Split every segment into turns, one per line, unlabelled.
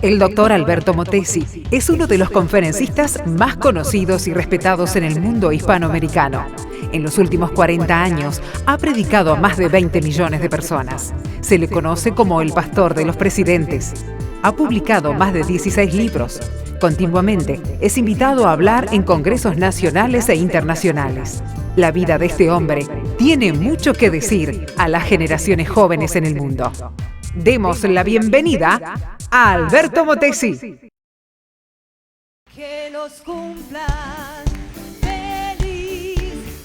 El doctor Alberto Motesi es uno de los conferencistas más conocidos y respetados en el mundo hispanoamericano. En los últimos 40 años ha predicado a más de 20 millones de personas. Se le conoce como el pastor de los presidentes. Ha publicado más de 16 libros. Continuamente es invitado a hablar en congresos nacionales e internacionales. La vida de este hombre tiene mucho que decir a las generaciones jóvenes en el mundo. Demos la bienvenida a Alberto Motesi.
Que los cumplan feliz,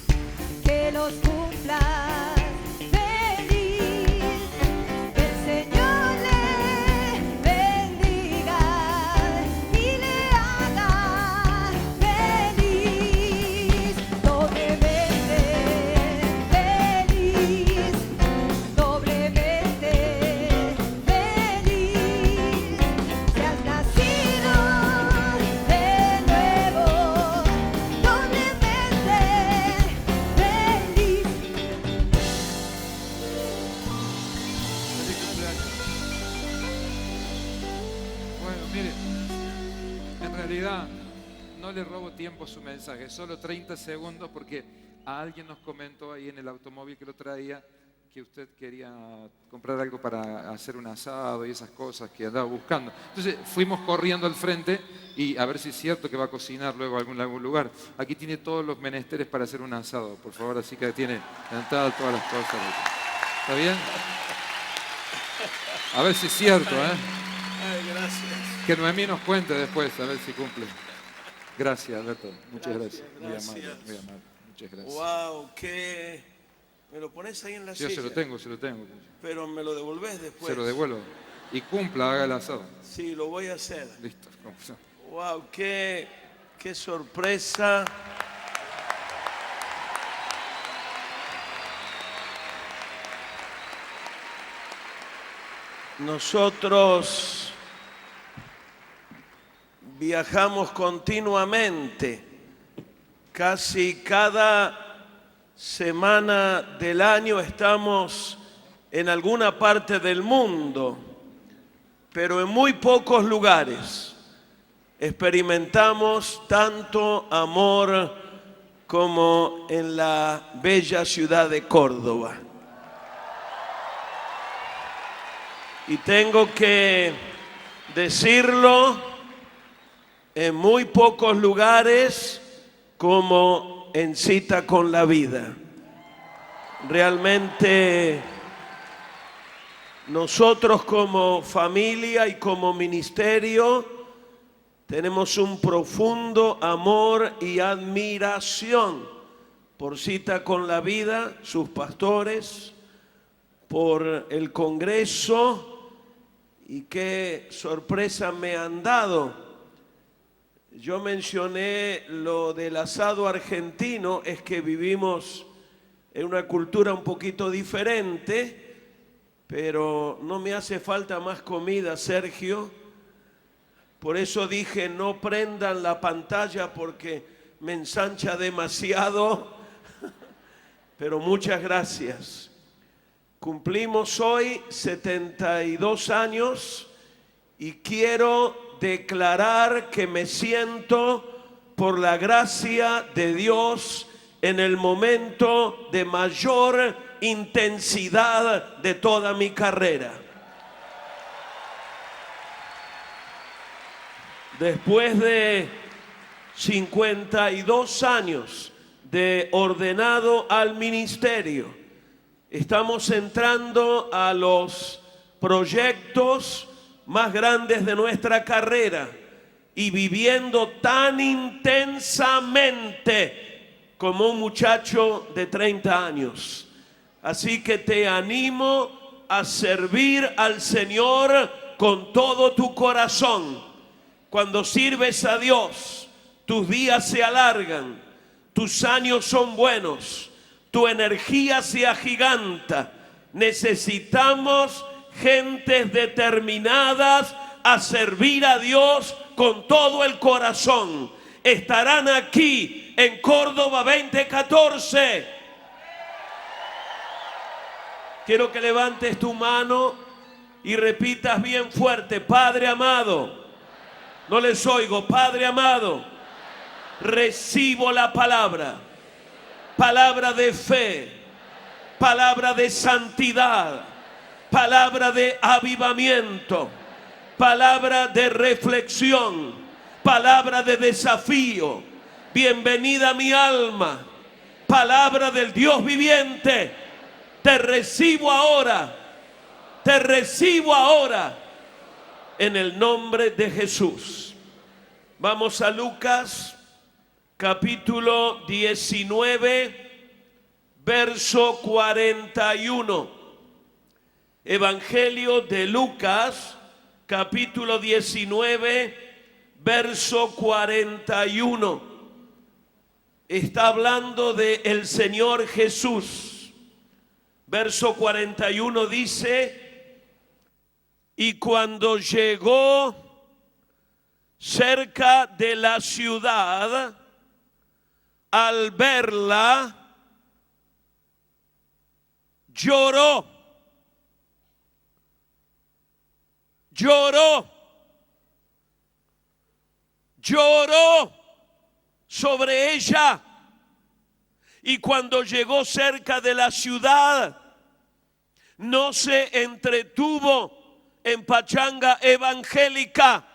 que los cumplan feliz, que el Señor le bendiga y le haga feliz, doblemente feliz, doblemente feliz, que has nacido de nuevo, doblemente feliz.
Bueno, mire, en realidad no le robo tiempo a su mensaje, solo 30 segundos porque a alguien nos comentó ahí en el automóvil que lo traía que usted quería comprar algo para hacer un asado y esas cosas que andaba buscando. Entonces fuimos corriendo al frente y a ver si es cierto que va a cocinar luego en algún lugar. Aquí tiene todos los menesteres para hacer un asado, por favor, así que tiene entrada todas las cosas. ¿Está bien? A ver si es cierto, ¿eh?
Ay, gracias.
Que Noemí nos cuente después, a ver si cumple. Gracias, Alberto. Muchas gracias. Muy
Gracias.
amable, muy amable. Muchas gracias.
Wow, ¿qué? ¿Me lo pones ahí en la
Yo
silla?
se lo tengo.
Pero me lo devolvés después.
Se lo devuelvo. Y cumpla, haga el asado.
Sí, lo voy a hacer.
Listo.
Wow, qué sorpresa. Nosotros viajamos continuamente, casi cada semana del año estamos en alguna parte del mundo, pero en muy pocos lugares experimentamos tanto amor como en la bella ciudad de Córdoba. Y tengo que decirlo, en muy pocos lugares como en Cita con la Vida. Realmente nosotros como familia y como ministerio tenemos un profundo amor y admiración por Cita con la Vida, sus pastores, por el Congreso. Y qué sorpresa me han dado. Yo mencioné lo del asado argentino, es que vivimos en una cultura un poquito diferente, pero no me hace falta más comida, Sergio. Por eso dije, no prendan la pantalla porque me ensancha demasiado, pero muchas gracias. Cumplimos hoy 72 años y quiero declarar que me siento, por la gracia de Dios, en el momento de mayor intensidad de toda mi carrera. Después de 52 años de ordenado al ministerio, estamos entrando a los proyectos más grandes de nuestra carrera y viviendo tan intensamente como un muchacho de 30 años. Así que te animo a servir al Señor con todo tu corazón. Cuando sirves a Dios, tus días se alargan, tus años son buenos, tu energía se agiganta. Necesitamos gentes determinadas a servir a Dios con todo el corazón. Estarán aquí en Córdoba 2014. Quiero que levantes tu mano y repitas bien fuerte: Padre amado, no les oigo, Padre amado, recibo la palabra, palabra de fe, palabra de santidad, palabra de avivamiento, palabra de reflexión, palabra de desafío. Bienvenida mi alma, palabra del Dios viviente. Te recibo ahora, te recibo ahora en el nombre de Jesús. Vamos a Lucas capítulo 19, verso 41. Evangelio de Lucas capítulo 19, verso 41. Está hablando de el Señor Jesús. Verso 41 dice: y cuando llegó cerca de la ciudad, al verla, lloró. Lloró sobre ella. Y cuando llegó cerca de la ciudad, no se entretuvo en pachanga evangélica,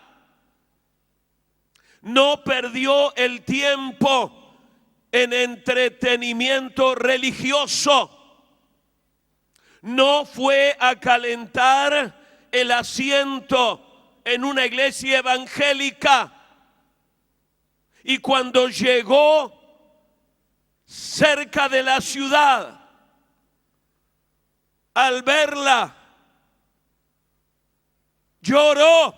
no perdió el tiempo en entretenimiento religioso, no fue a calentar el asiento en una iglesia evangélica. Y cuando llegó cerca de la ciudad, al verla, lloró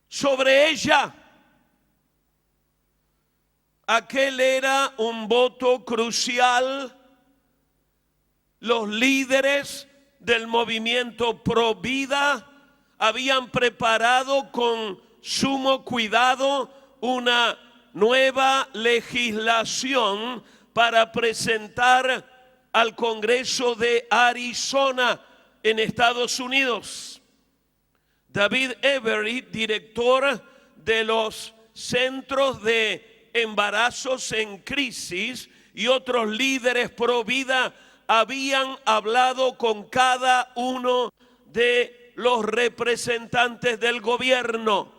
sobre ella. Aquel era un voto crucial. Los líderes del movimiento Pro Vida habían preparado con sumo cuidado una nueva legislación para presentar al Congreso de Arizona en Estados Unidos. David Everett, director de los Centros de Embarazos en Crisis, y otros líderes pro vida habían hablado con cada uno de los representantes del gobierno.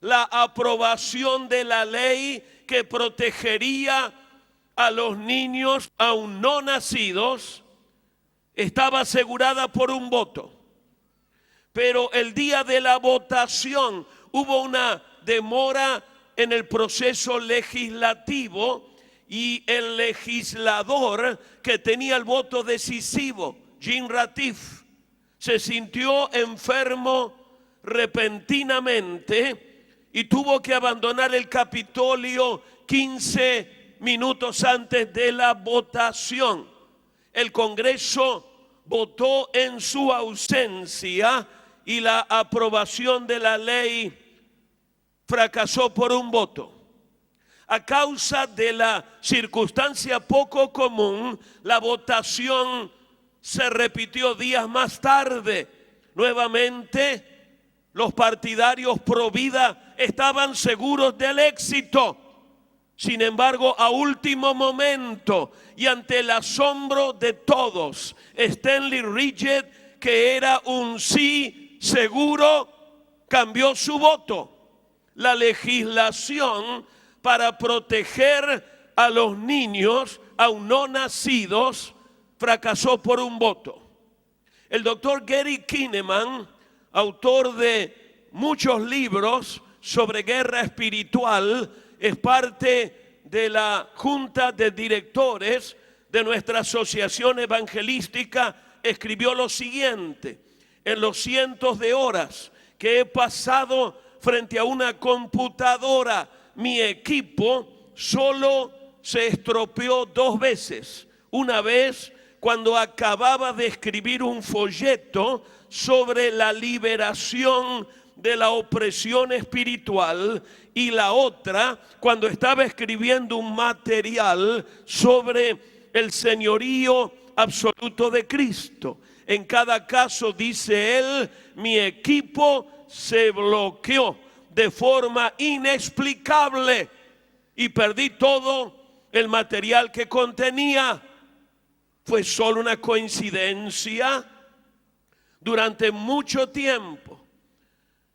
La aprobación de la ley que protegería a los niños aún no nacidos estaba asegurada por un voto. Pero el día de la votación hubo una demora en el proceso legislativo, y el legislador que tenía el voto decisivo, Jim Ratiff, se sintió enfermo repentinamente y tuvo que abandonar el Capitolio 15 minutos antes de la votación. El Congreso votó en su ausencia y la aprobación de la ley fracasó por un voto. A causa de la circunstancia poco común, la votación se repitió días más tarde. Nuevamente, los partidarios pro vida estaban seguros del éxito. Sin embargo, a último momento y ante el asombro de todos, Stanley Rigget, que era un sí seguro, cambió su voto. La legislación para proteger a los niños aún no nacidos fracasó por un voto. El doctor Gary Kinneman, autor de muchos libros sobre guerra espiritual, es parte de la junta de directores de nuestra asociación evangelística. Escribió lo siguiente: en los cientos de horas que he pasado frente a una computadora, mi equipo solo se estropeó 2 veces. Una vez cuando acababa de escribir un folleto sobre la liberación de la opresión espiritual, y la otra cuando estaba escribiendo un material sobre el señorío absoluto de Cristo. En cada caso, dice él, mi equipo se bloqueó de forma inexplicable y perdí todo el material que contenía. ¿Fue solo una coincidencia? Durante mucho tiempo,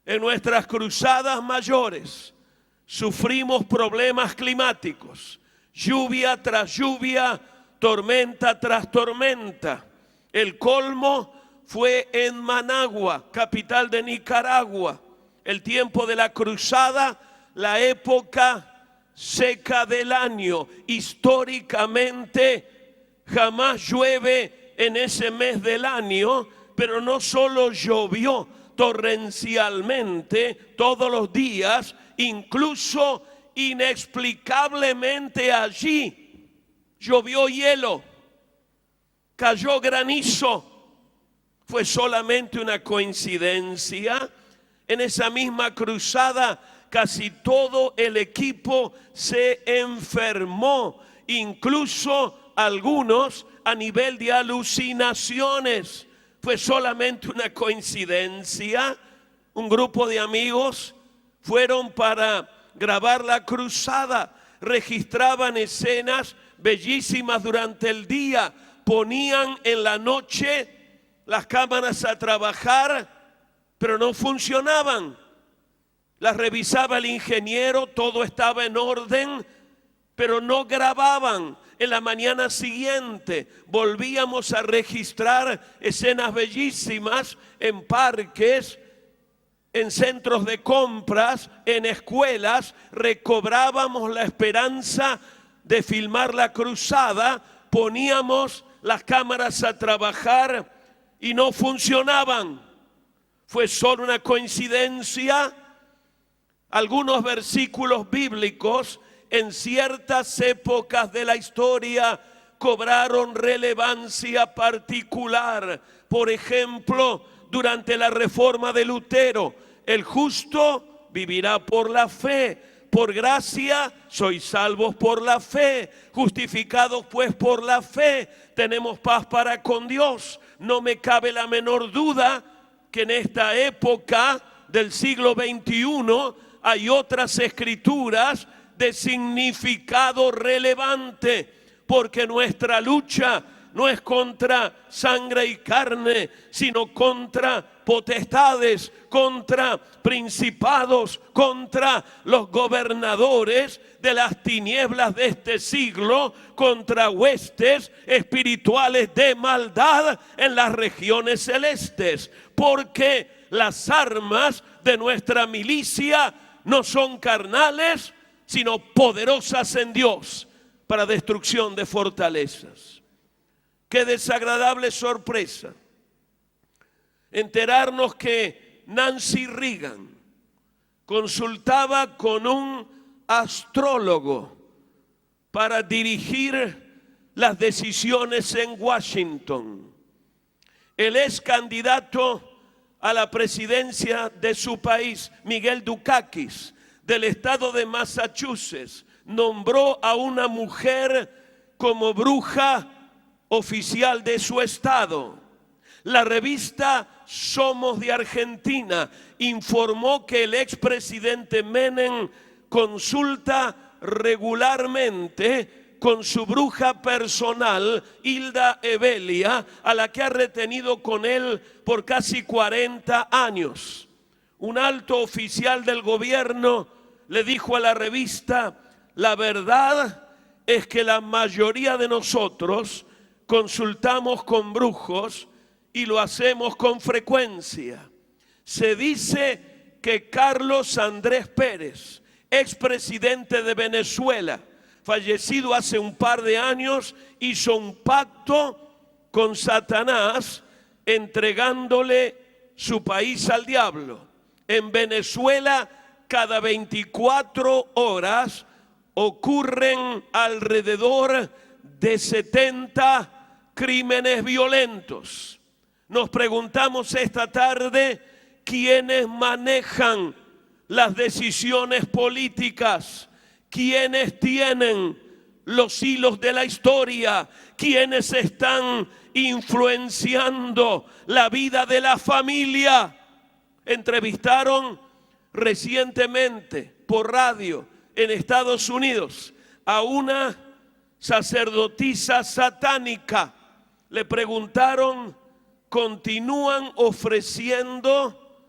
en nuestras cruzadas mayores, sufrimos problemas climáticos, lluvia tras lluvia, tormenta tras tormenta. El colmo fue en Managua, capital de Nicaragua. El tiempo de la cruzada, la época seca del año. Históricamente jamás llueve en ese mes del año, pero no solo llovió torrencialmente todos los días, incluso inexplicablemente allí llovió hielo, cayó granizo. ¿Fue solamente una coincidencia? En esa misma cruzada casi todo el equipo se enfermó, incluso algunos a nivel de alucinaciones. ¿Fue solamente una coincidencia? Un grupo de amigos fueron para grabar la cruzada, registraban escenas bellísimas durante el día, ponían en la noche las cámaras a trabajar, pero no funcionaban. Las revisaba el ingeniero, todo estaba en orden, pero no grababan. En la mañana siguiente volvíamos a registrar escenas bellísimas en parques, en centros de compras, en escuelas. Recobrábamos la esperanza de filmar la cruzada, poníamos las cámaras a trabajar y no funcionaban. ¿Fue solo una coincidencia? Algunos versículos bíblicos en ciertas épocas de la historia cobraron relevancia particular. Por ejemplo, durante la reforma de Lutero, el justo vivirá por la fe. Por gracia sois salvos por la fe, justificados pues por la fe, tenemos paz para con Dios. No me cabe la menor duda que en esta época del siglo XXI hay otras escrituras de significado relevante, porque nuestra lucha no es contra sangre y carne, sino contra potestades, contra principados, contra los gobernadores de las tinieblas de este siglo, contra huestes espirituales de maldad en las regiones celestes, porque las armas de nuestra milicia no son carnales, sino poderosas en Dios para destrucción de fortalezas. Qué desagradable sorpresa enterarnos que Nancy Reagan consultaba con un astrólogo para dirigir las decisiones en Washington. El ex candidato a la presidencia de su país, Miguel Dukakis, del estado de Massachusetts, nombró a una mujer como bruja oficial de su estado. La revista Somos de Argentina informó que el expresidente Menem consulta regularmente con su bruja personal, Hilda Evelia, a la que ha retenido con él por casi 40 años. Un alto oficial del gobierno le dijo a la revista: la verdad es que la mayoría de nosotros consultamos con brujos y lo hacemos con frecuencia. Se dice que Carlos Andrés Pérez, expresidente de Venezuela, fallecido hace un par de años, hizo un pacto con Satanás entregándole su país al diablo. En Venezuela, cada 24 horas ocurren alrededor de 70 crímenes violentos. Nos preguntamos esta tarde, ¿quiénes manejan las decisiones políticas? ¿Quiénes tienen los hilos de la historia? quienes están influenciando la vida de la familia. Entrevistaron recientemente por radio en Estados Unidos a una sacerdotisa satánica. Le preguntaron, ¿continúan ofreciendo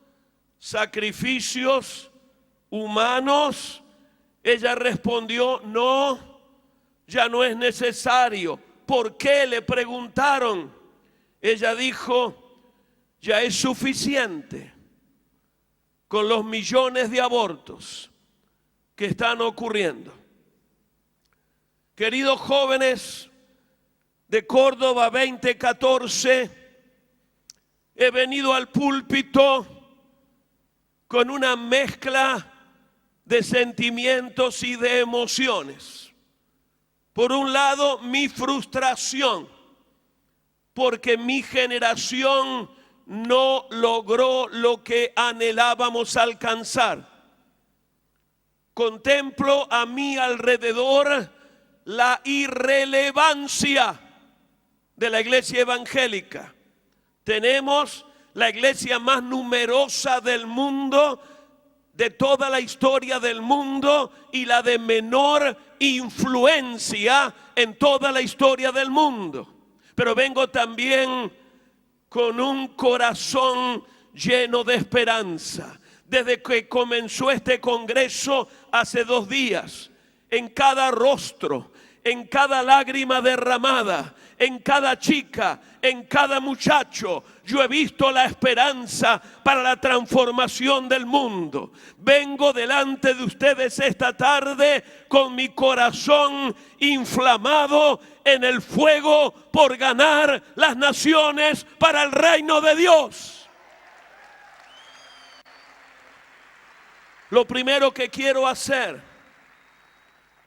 sacrificios humanos? Ella respondió, no, ya no es necesario. ¿Por qué? Le preguntaron. Ella dijo, ya es suficiente con los millones de abortos que están ocurriendo. Queridos jóvenes de Córdoba 2014, he venido al púlpito con una mezcla de sentimientos y de emociones. Por un lado, mi frustración, porque mi generación no logró lo que anhelábamos alcanzar. Contemplo a mi alrededor la irrelevancia de la iglesia evangélica. Tenemos la iglesia más numerosa del mundo, de toda la historia del mundo, y la de menor influencia en toda la historia del mundo. Pero vengo también con un corazón lleno de esperanza. Desde que comenzó este congreso hace 2 días, en cada rostro, en cada lágrima derramada, en cada chica, en cada muchacho, yo he visto la esperanza para la transformación del mundo. Vengo delante de ustedes esta tarde con mi corazón inflamado en el fuego por ganar las naciones para el reino de Dios. Lo primero que quiero hacer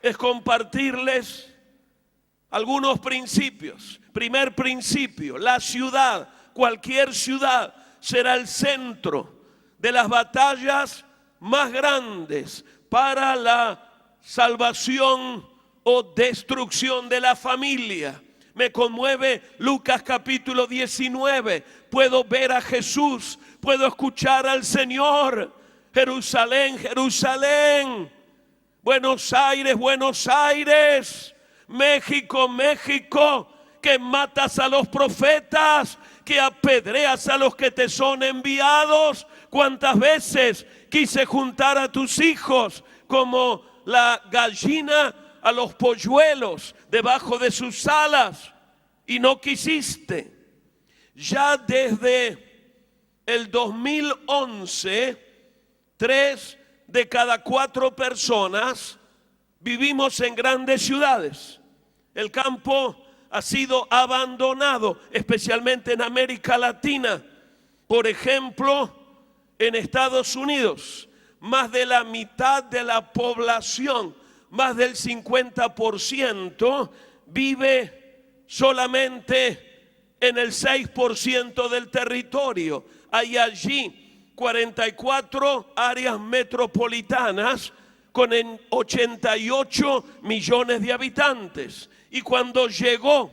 es compartirles algunos principios. Primer principio: la ciudad, cualquier ciudad, será el centro de las batallas más grandes para la salvación o destrucción de la familia. Me conmueve Lucas capítulo 19. Puedo ver a Jesús, puedo escuchar al Señor. Jerusalén, Jerusalén, Buenos Aires, Buenos Aires, México, México, que matas a los profetas, que apedreas a los que te son enviados. ¿Cuántas veces quise juntar a tus hijos como la gallina a los polluelos debajo de sus alas y no quisiste? Ya desde el 2011, 3 de cada 4 personas vivimos en grandes ciudades. El campo ha sido abandonado, especialmente en América Latina. Por ejemplo, en Estados Unidos, más de la mitad de la población, más del 50%, vive solamente en el 6% del territorio. Hay allí 44 áreas metropolitanas con 88 millones de habitantes. Y cuando llegó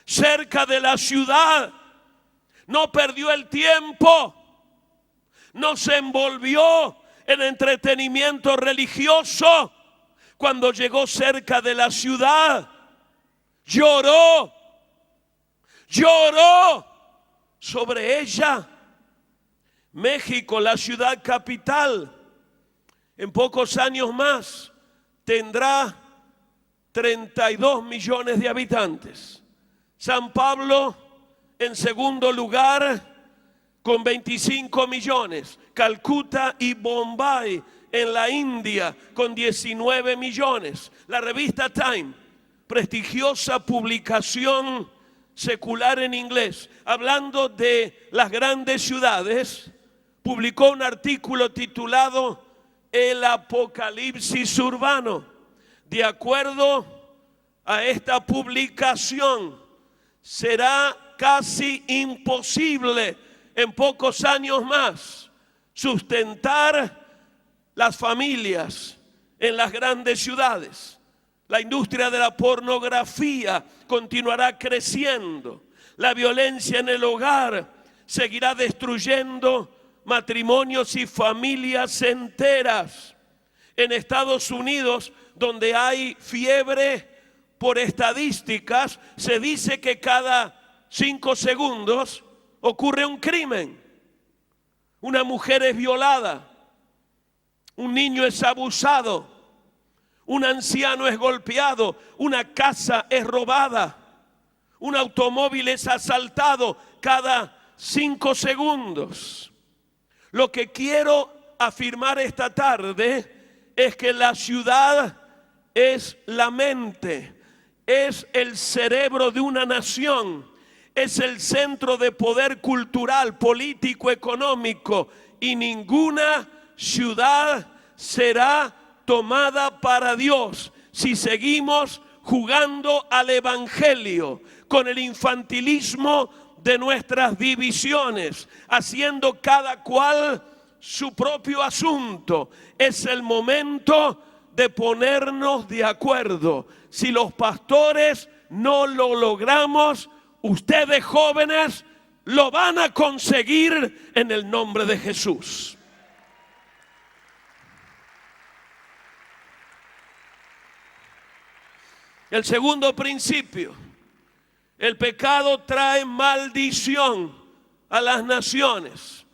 cerca de la ciudad, no perdió el tiempo, no se envolvió en entretenimiento religioso. Cuando llegó cerca de la ciudad, lloró sobre ella. México, la ciudad capital, en pocos años más tendrá 32 millones de habitantes. San Pablo en segundo lugar con 25 millones. Calcuta y Bombay en la India con 19 millones. La revista Time, prestigiosa publicación secular en inglés, hablando de las grandes ciudades, publicó un artículo titulado El Apocalipsis Urbano. De acuerdo a esta publicación, será casi imposible en pocos años más sustentar las familias en las grandes ciudades. La industria de la pornografía continuará creciendo. La violencia en el hogar seguirá destruyendo matrimonios y familias enteras. En Estados Unidos, donde hay fiebre, por estadísticas, se dice que cada 5 segundos ocurre un crimen. Una mujer es violada, un niño es abusado, un anciano es golpeado, una casa es robada, un automóvil es asaltado cada 5 segundos. Lo que quiero afirmar esta tarde es que la ciudad es la mente, es el cerebro de una nación, es el centro de poder cultural, político, económico, y ninguna ciudad será tomada para Dios si seguimos jugando al evangelio con el infantilismo de nuestras divisiones, haciendo cada cual su propio asunto. Es el momento de ponernos de acuerdo. Si los pastores no lo logramos, ustedes jóvenes lo van a conseguir en el nombre de Jesús. El segundo principio: el pecado trae maldición a las naciones,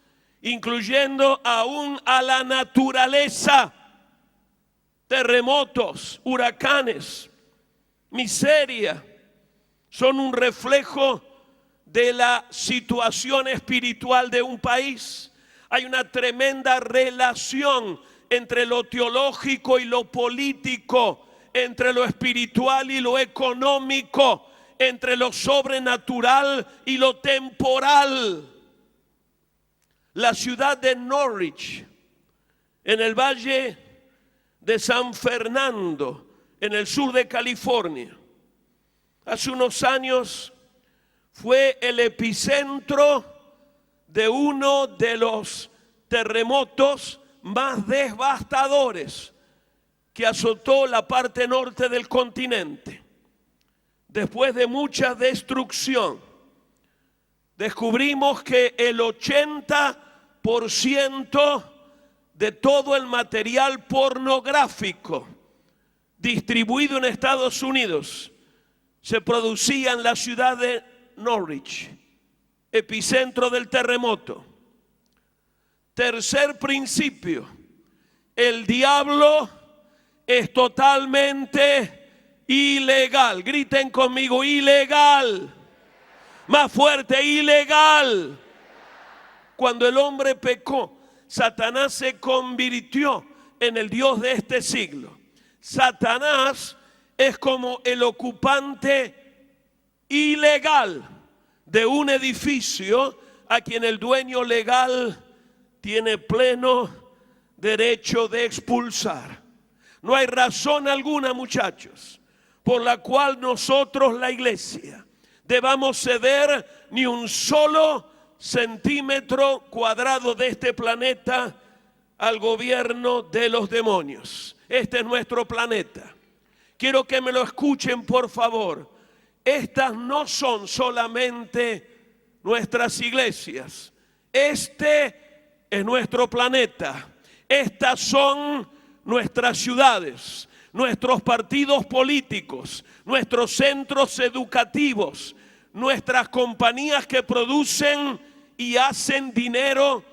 incluyendo aún a la naturaleza. Terremotos, huracanes, miseria, son un reflejo de la situación espiritual de un país. Hay una tremenda relación entre lo teológico y lo político, entre lo espiritual y lo económico, entre lo sobrenatural y lo temporal. La ciudad de Norwich, en el valle de San Fernando, en el sur de California, hace unos años fue el epicentro de uno de los terremotos más devastadores que azotó la parte norte del continente. Después de mucha destrucción, descubrimos que el 80% de todo el material pornográfico distribuido en Estados Unidos se producía en la ciudad de Norwich, epicentro del terremoto. Tercer principio: el diablo es totalmente ilegal. Griten conmigo: ilegal. Más fuerte: ilegal. Cuando el hombre pecó, Satanás se convirtió en el Dios de este siglo. Satanás es como el ocupante ilegal de un edificio a quien el dueño legal tiene pleno derecho de expulsar. No hay razón alguna, muchachos, por la cual nosotros, la iglesia, debamos ceder ni un solo centímetro cuadrado de este planeta al gobierno de los demonios. Este es nuestro planeta. Quiero que me lo escuchen, por favor. Estas no son solamente nuestras iglesias. Este es nuestro planeta. Estas son nuestras ciudades, nuestros partidos políticos, nuestros centros educativos, nuestras compañías que producen y hacen dinero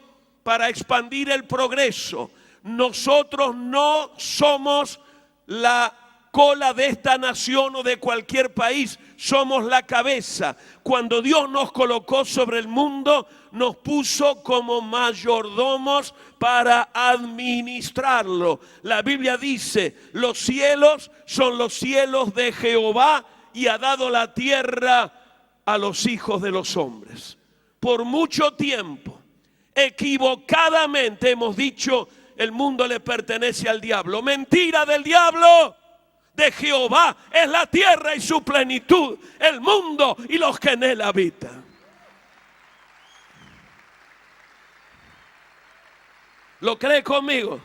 para expandir el progreso. Nosotros no somos la cola de esta nación o de cualquier país, somos la cabeza. Cuando Dios nos colocó sobre el mundo, nos puso como mayordomos para administrarlo. La Biblia dice: los cielos son los cielos de Jehová y ha dado la tierra a los hijos de los hombres. Por mucho tiempo, equivocadamente hemos dicho: el mundo le pertenece al diablo. Mentira del diablo. De Jehová es la tierra y su plenitud, el mundo y los que en él habitan. ¿Lo cree conmigo?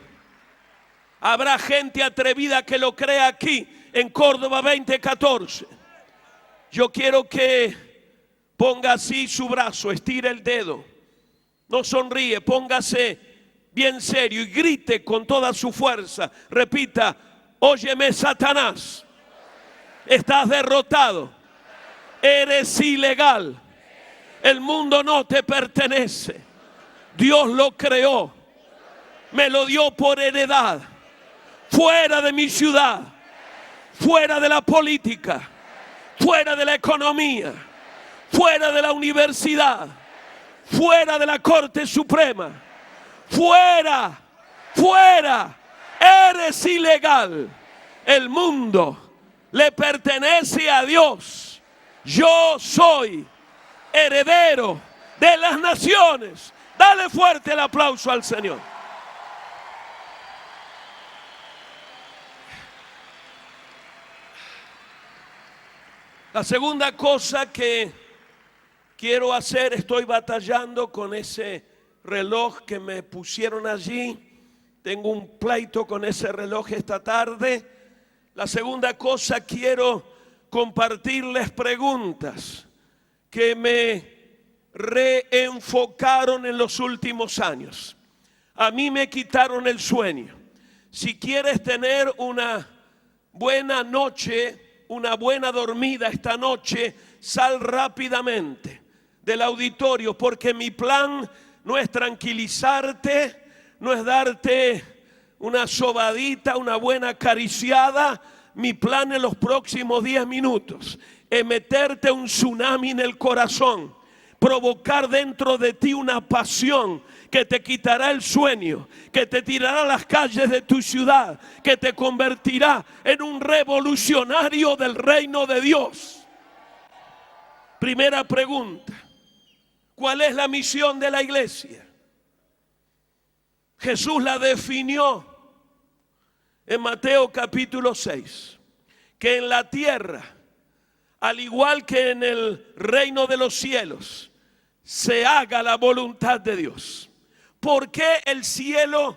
Habrá gente atrevida que lo crea aquí en Córdoba 2014. Yo quiero que ponga así su brazo, estire el dedo, no sonríe, póngase bien serio y grite con toda su fuerza. Repita: óyeme, Satanás, estás derrotado, eres ilegal, el mundo no te pertenece, Dios lo creó, me lo dio por heredad. Fuera de mi ciudad, fuera de la política, fuera de la economía, fuera de la universidad, fuera de la Corte Suprema, fuera, fuera, eres ilegal. El mundo le pertenece a Dios. Yo soy heredero de las naciones. Dale fuerte el aplauso al Señor. La segunda cosa que quiero hacer, estoy batallando con ese reloj que me pusieron allí. Tengo un pleito con ese reloj esta tarde. La segunda cosa, quiero compartirles preguntas que me reenfocaron en los últimos años. A mí me quitaron el sueño. Si quieres tener una buena noche, una buena dormida esta noche, sal rápidamente del auditorio, porque mi plan no es tranquilizarte, no es darte una sobadita, una buena acariciada. Mi plan en los próximos 10 minutos es meterte un tsunami en el corazón, provocar dentro de ti una pasión que te quitará el sueño, que te tirará a las calles de tu ciudad, que te convertirá en un revolucionario del reino de Dios. Primera pregunta: ¿cuál es la misión de la iglesia? Jesús la definió en Mateo capítulo 6, que en la tierra, al igual que en el reino de los cielos, se haga la voluntad de Dios. ¿Por qué el cielo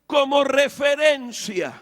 como referencia?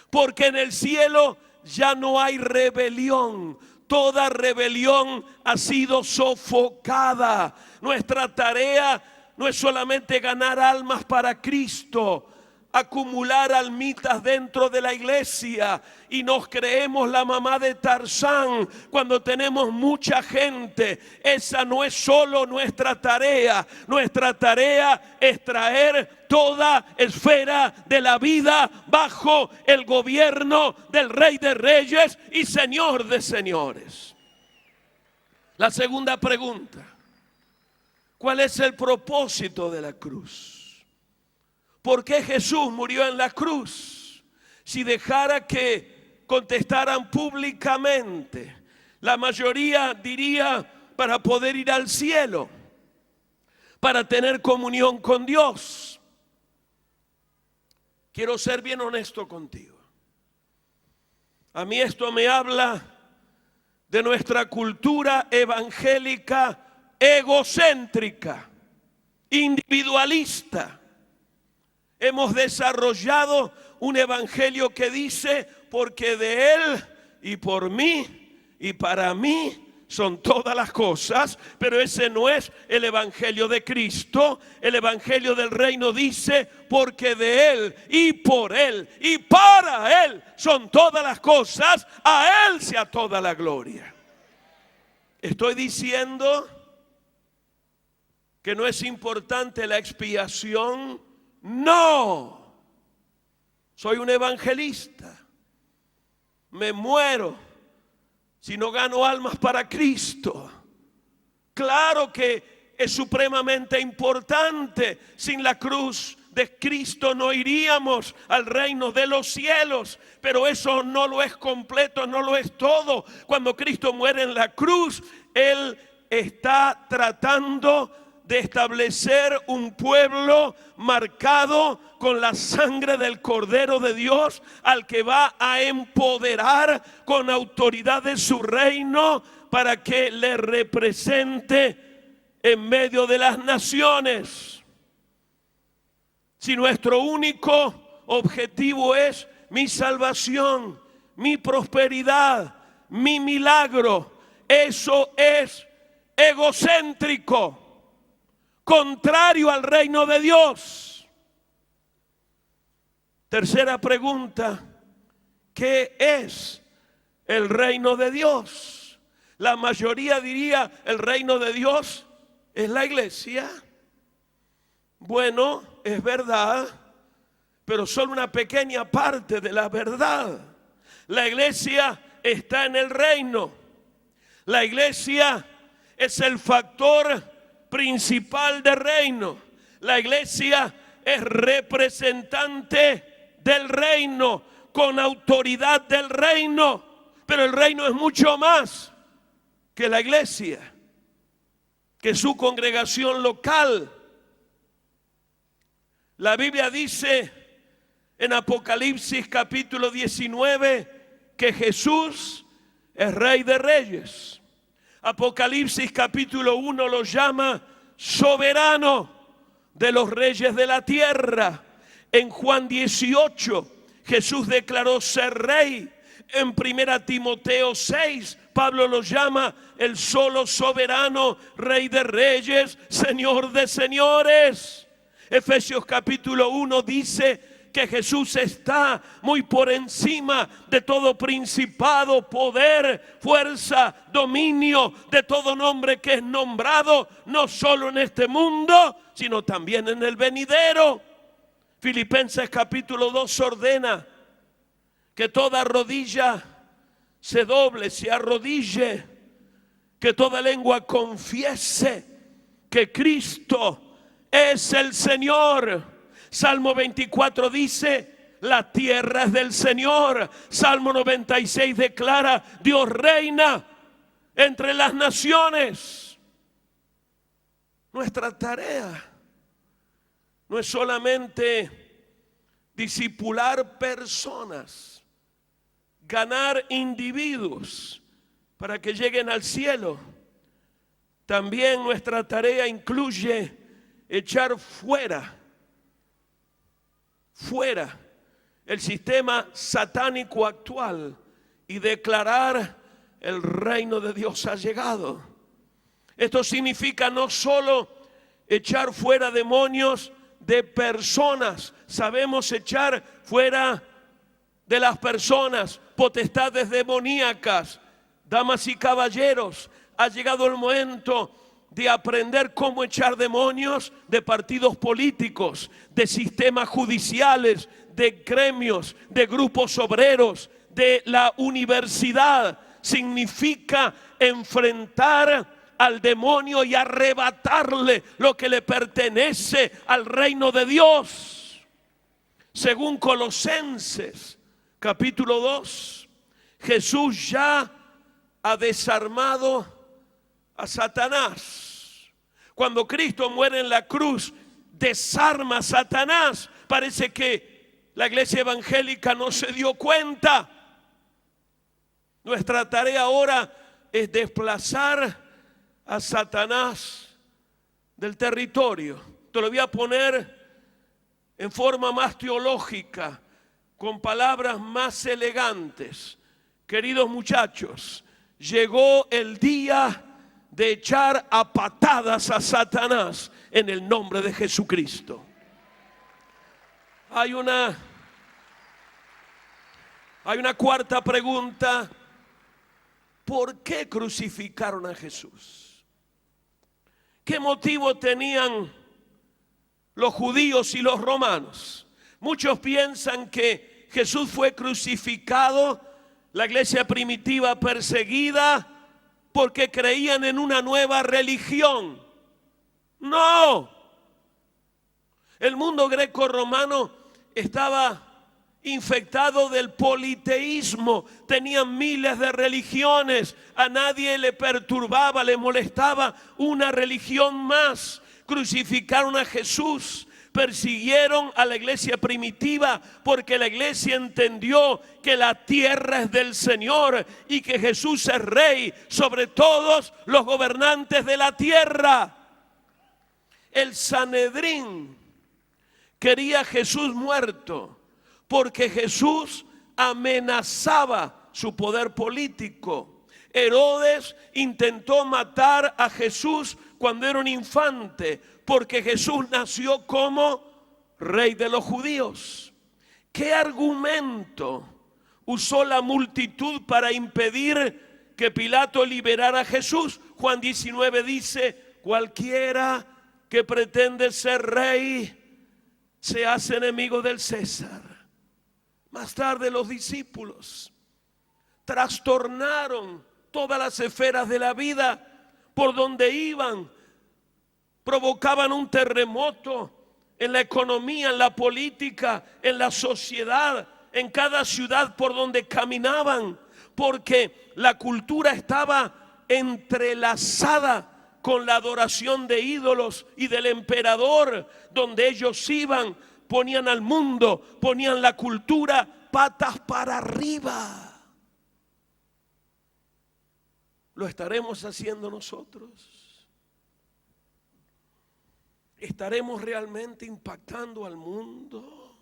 Porque en el cielo ya no hay rebelión. Toda rebelión ha sido sofocada. Nuestra tarea no es solamente ganar almas para Cristo, acumular almitas dentro de la iglesia y nos creemos la mamá de Tarzán cuando tenemos mucha gente. Esa no es solo nuestra tarea. Nuestra tarea es traer toda esfera de la vida bajo el gobierno del Rey de Reyes y Señor de Señores. La segunda pregunta: ¿cuál es el propósito de la cruz? ¿Por qué Jesús murió en la cruz? Si dejara que contestaran públicamente, la mayoría diría: para poder ir al cielo, para tener comunión con Dios. Quiero ser bien honesto contigo. A mí esto me habla de nuestra cultura evangélica egocéntrica, individualista. Hemos desarrollado un evangelio que dice: porque de Él y por mí y para mí son todas las cosas. Pero ese no es el evangelio de Cristo. El evangelio del reino dice: porque de Él y por Él y para Él son todas las cosas, a Él sea toda la gloria. Estoy diciendo que no es importante la expiación. No, soy un evangelista. Me muero si no gano almas para Cristo. Claro que es supremamente importante. Sin la cruz de Cristo no iríamos al reino de los cielos. Pero eso no lo es completo, no lo es todo. Cuando Cristo muere en la cruz, Él está tratando de establecer un pueblo marcado con la sangre del Cordero de Dios, al que va a empoderar con autoridad de su reino para que le represente en medio de las naciones. Si nuestro único objetivo es mi salvación, mi prosperidad, mi milagro. Eso es egocéntrico, contrario al reino de Dios. Tercera pregunta: ¿qué es el reino de Dios? La mayoría diría: el reino de Dios es la iglesia. Bueno, es verdad, pero solo una pequeña parte de la verdad. La iglesia está en el reino. La iglesia es el factor principal del reino. La iglesia es representante del reino, con autoridad del reino. Pero el reino es mucho más que la iglesia, que su congregación local. La Biblia dice en Apocalipsis capítulo 19 que Jesús es Rey de Reyes. Apocalipsis capítulo 1 lo llama soberano de los reyes de la tierra. En Juan 18 Jesús declaró ser rey. En 1 Timoteo 6 Pablo lo llama el solo soberano, Rey de reyes, Señor de señores. Efesios capítulo 1 dice que Jesús está muy por encima de todo principado, poder, fuerza, dominio, de todo nombre que es nombrado, no solo en este mundo, sino también en el venidero. Filipenses capítulo 2 ordena que toda rodilla se doble, se arrodille, que toda lengua confiese que Cristo es el Señor. Salmo 24 dice: la tierra es del Señor. Salmo 96 declara: Dios reina entre las naciones. Nuestra tarea no es solamente discipular personas, ganar individuos para que lleguen al cielo. También nuestra tarea incluye echar fuera el sistema satánico actual y declarar: el reino de Dios ha llegado. Esto significa no solo echar fuera demonios de personas. Sabemos echar fuera de las personas potestades demoníacas. Damas y caballeros, ha llegado el momento de aprender cómo echar demonios de partidos políticos, de sistemas judiciales, de gremios, de grupos obreros, de la universidad. Significa enfrentar al demonio y arrebatarle lo que le pertenece al reino de Dios. Según Colosenses capítulo 2, Jesús ya ha desarmado a Satanás. Cuando Cristo muere en la cruz, desarma a Satanás. Parece que la iglesia evangélica no se dio cuenta. Nuestra tarea ahora es desplazar a Satanás del territorio. Te lo voy a poner en forma más teológica, con palabras más elegantes. Queridos muchachos, llegó el día de echar a patadas a Satanás en el nombre de Jesucristo. Hay una cuarta pregunta: ¿por qué crucificaron a Jesús? ¿Qué motivo tenían los judíos y los romanos? Muchos piensan que Jesús fue crucificado, la iglesia primitiva perseguida, porque creían en una nueva religión. No. El mundo greco-romano estaba infectado del politeísmo. Tenían miles de religiones. A nadie le perturbaba, le molestaba una religión más. Crucificaron a Jesús. Persiguieron a la iglesia primitiva porque la iglesia entendió que la tierra es del Señor y que Jesús es rey sobre todos los gobernantes de la tierra. El Sanedrín quería a Jesús muerto porque Jesús amenazaba su poder político. Herodes intentó matar a Jesús cuando era un infante, porque Jesús nació como rey de los judíos. ¿Qué argumento usó la multitud para impedir que Pilato liberara a Jesús? Juan 19 dice: cualquiera que pretende ser rey se hace enemigo del César. Más tarde los discípulos trastornaron todas las esferas de la vida. Por donde iban, provocaban un terremoto en la economía, en la política, en la sociedad, en cada ciudad por donde caminaban, porque la cultura estaba entrelazada con la adoración de ídolos y del emperador. Donde ellos iban, ponían al mundo, ponían la cultura patas para arriba. ¿Lo estaremos haciendo nosotros? ¿Estaremos realmente impactando al mundo?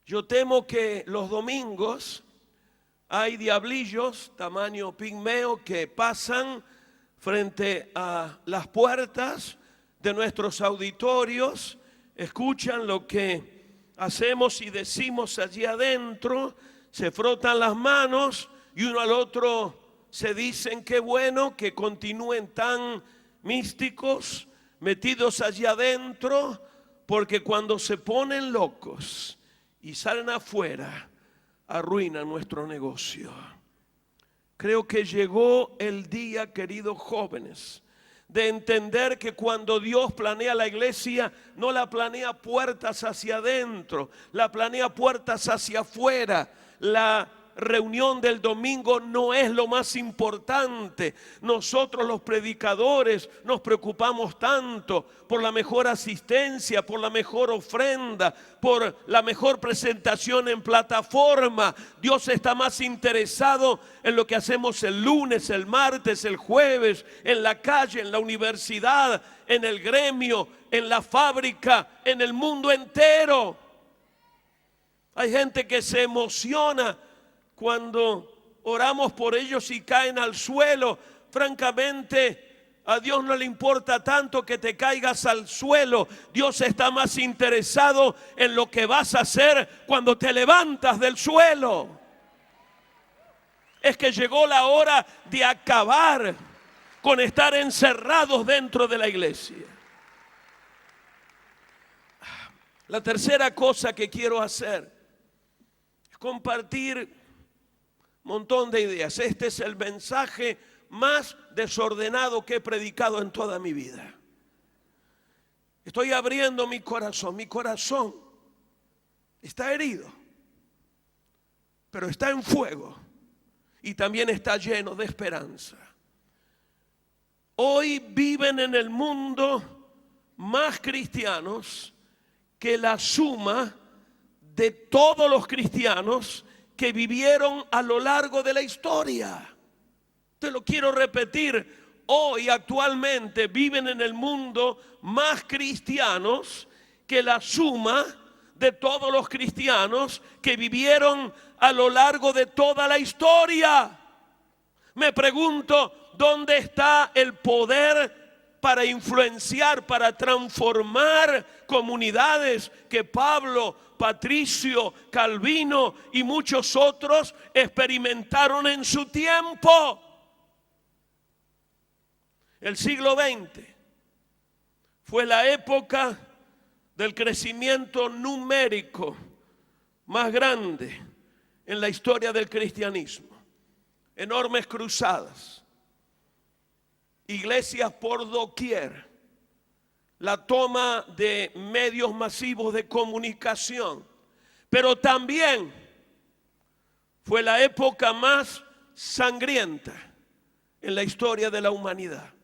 Yo temo que los domingos hay diablillos tamaño pigmeo que pasan frente a las puertas de nuestros auditorios, escuchan lo que hacemos y decimos allí adentro, se frotan las manos y uno al otro se dicen: qué bueno que continúen tan místicos, metidos allí adentro, porque cuando se ponen locos y salen afuera, arruinan nuestro negocio. Creo que llegó el día, queridos jóvenes, de entender que cuando Dios planea la iglesia, no la planea puertas hacia adentro, la planea puertas hacia afuera. La reunión del domingo no es lo más importante. Nosotros los predicadores nos preocupamos tanto por la mejor asistencia, por la mejor ofrenda, por la mejor presentación en plataforma. Dios está más interesado en lo que hacemos el lunes, el martes, el jueves, en la calle, en la universidad, en el gremio, en la fábrica, en el mundo entero. Hay gente que se emociona cuando oramos por ellos y caen al suelo. Francamente, a Dios no le importa tanto que te caigas al suelo. Dios está más interesado en lo que vas a hacer cuando te levantas del suelo. Es que llegó la hora de acabar con estar encerrados dentro de la iglesia. La tercera cosa que quiero hacer es compartir montón de ideas. Este es el mensaje más desordenado que he predicado en toda mi vida. Estoy abriendo mi corazón. Mi corazón está herido, pero está en fuego y también está lleno de esperanza. Hoy viven en el mundo más cristianos que la suma de todos los cristianos que vivieron a lo largo de la historia. Te lo quiero repetir: hoy actualmente viven en el mundo más cristianos que la suma de todos los cristianos que vivieron a lo largo de toda la historia. Me pregunto, ¿dónde está el poder para influenciar, para transformar comunidades que Pablo, Patricio, Calvino y muchos otros experimentaron en su tiempo? El siglo XX fue la época del crecimiento numérico más grande en la historia del cristianismo. Enormes cruzadas, iglesias por doquier, la toma de medios masivos de comunicación, pero también fue la época más sangrienta en la historia de la humanidad.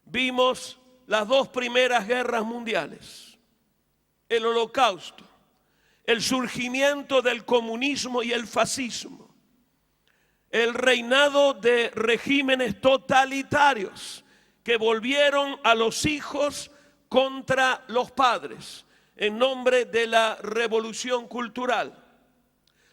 Vimos las dos primeras guerras mundiales, el Holocausto, el surgimiento del comunismo y el fascismo, el reinado de regímenes totalitarios que volvieron a los hijos contra los padres. en nombre de la revolución cultural.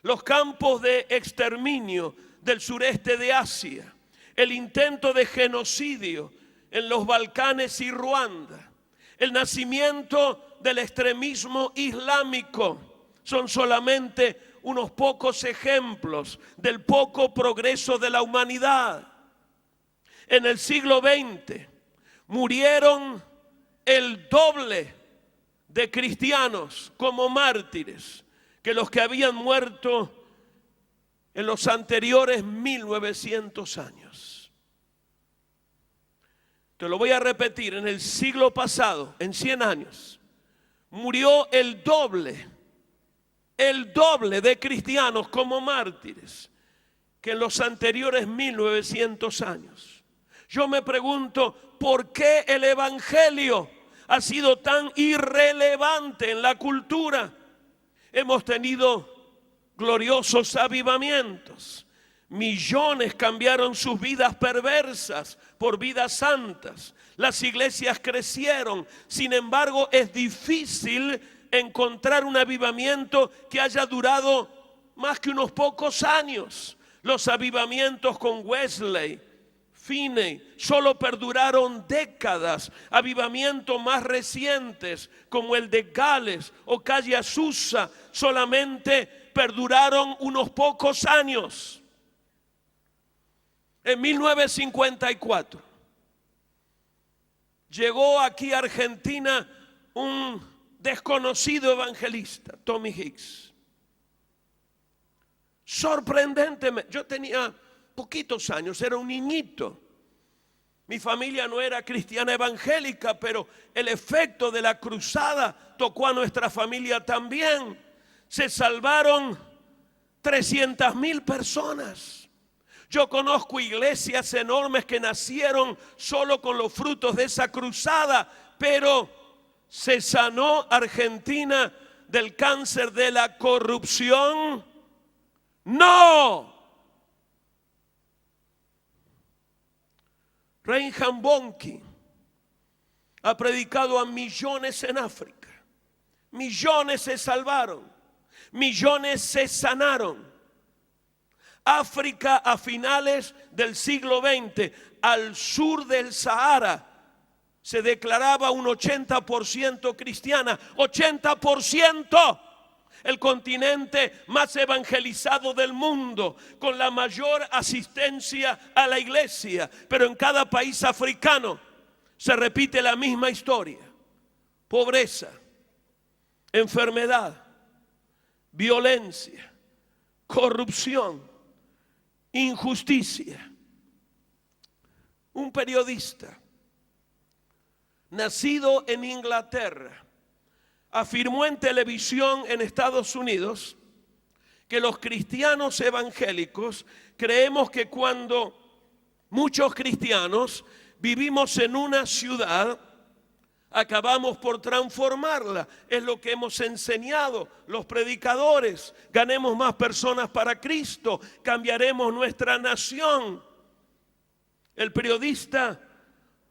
Los campos de exterminio del sureste de Asia, el intento de genocidio en los Balcanes y Ruanda, el nacimiento del extremismo islámico son solamente unos pocos ejemplos del poco progreso de la humanidad. En el siglo XX murieron el doble de cristianos como mártires que los que habían muerto en los anteriores 1900 años. Te lo voy a repetir, en el siglo pasado, en 100 años, murió el doble de cristianos como mártires que en los anteriores 1900 años. Yo me pregunto, ¿por qué el evangelio ha sido tan irrelevante en la cultura? Hemos tenido gloriosos avivamientos. Millones cambiaron sus vidas perversas por vidas santas. Las iglesias crecieron. Sin embargo, es difícil encontrar un avivamiento que haya durado más que unos pocos años. Los avivamientos con Wesley, Finney, solo perduraron décadas. Avivamientos más recientes como el de Gales o Calle Azusa solamente perduraron unos pocos años. En 1954 llegó aquí a Argentina un desconocido evangelista, Tommy Hicks. Sorprendentemente, yo tenía poquitos años, era un niñito. Mi familia no era cristiana evangélica, pero el efecto de la cruzada tocó a nuestra familia también. Se salvaron 300,000 personas. Yo conozco iglesias enormes que nacieron solo con los frutos de esa cruzada, pero ¿se sanó Argentina del cáncer de la corrupción? ¡No! Reinhard Bonnke ha predicado a millones en África. Millones se salvaron, millones se sanaron. África a finales del siglo XX, al sur del Sahara, se declaraba un 80% cristiana. 80%. El continente más evangelizado del mundo, con la mayor asistencia a la iglesia. Pero en cada país africano se repite la misma historia: pobreza, enfermedad, violencia, corrupción, injusticia. Un periodista nacido en Inglaterra afirmó en televisión en Estados Unidos que los cristianos evangélicos creemos que cuando muchos cristianos vivimos en una ciudad, acabamos por transformarla. Es lo que hemos enseñado los predicadores. Ganemos más personas para Cristo, cambiaremos nuestra nación. El periodista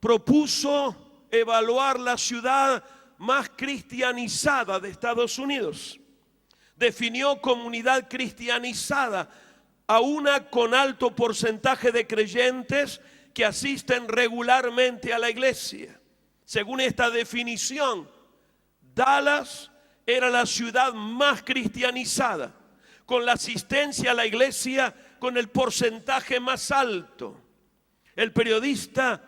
propuso evaluar la ciudad más cristianizada de Estados Unidos. Definió comunidad cristianizada a una con alto porcentaje de creyentes que asisten regularmente a la iglesia. Según esta definición, Dallas era la ciudad más cristianizada, con la asistencia a la iglesia con el porcentaje más alto. El periodista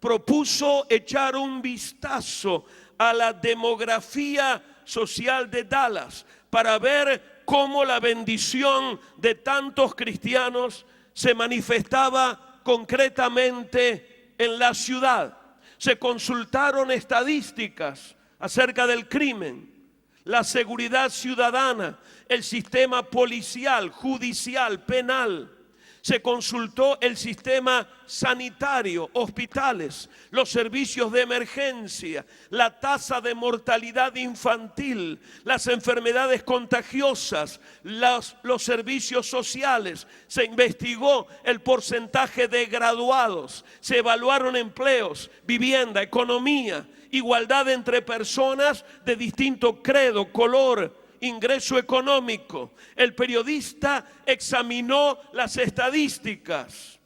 propuso echar un vistazo a la demografía social de Dallas para ver cómo la bendición de tantos cristianos se manifestaba concretamente en la ciudad. Se consultaron estadísticas acerca del crimen, la seguridad ciudadana, el sistema policial, judicial, penal. Se consultó el sistema sanitario, hospitales, los servicios de emergencia, la tasa de mortalidad infantil, las enfermedades contagiosas, los servicios sociales. Se investigó el porcentaje de graduados, se evaluaron empleos, vivienda, economía igualdad entre personas de distinto credo, color, ingreso económico. El periodista examinó las estadísticas.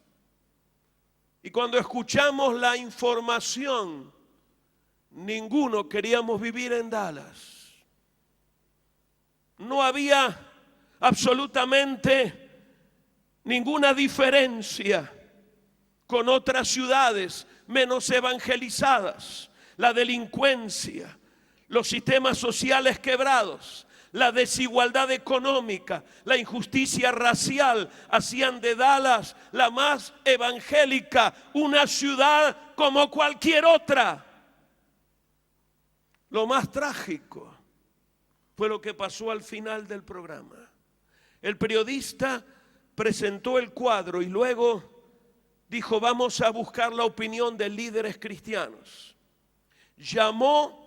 Y cuando escuchamos la información, ninguno queríamos vivir en Dallas. No había absolutamente ninguna diferencia con otras ciudades menos evangelizadas. La delincuencia, los sistemas sociales quebrados, la desigualdad económica, la injusticia racial hacían de Dallas la más evangélica, una ciudad como cualquier otra. Lo más trágico fue lo que pasó al final del programa. El periodista presentó el cuadro y luego dijo: vamos a buscar la opinión de líderes cristianos. Llamó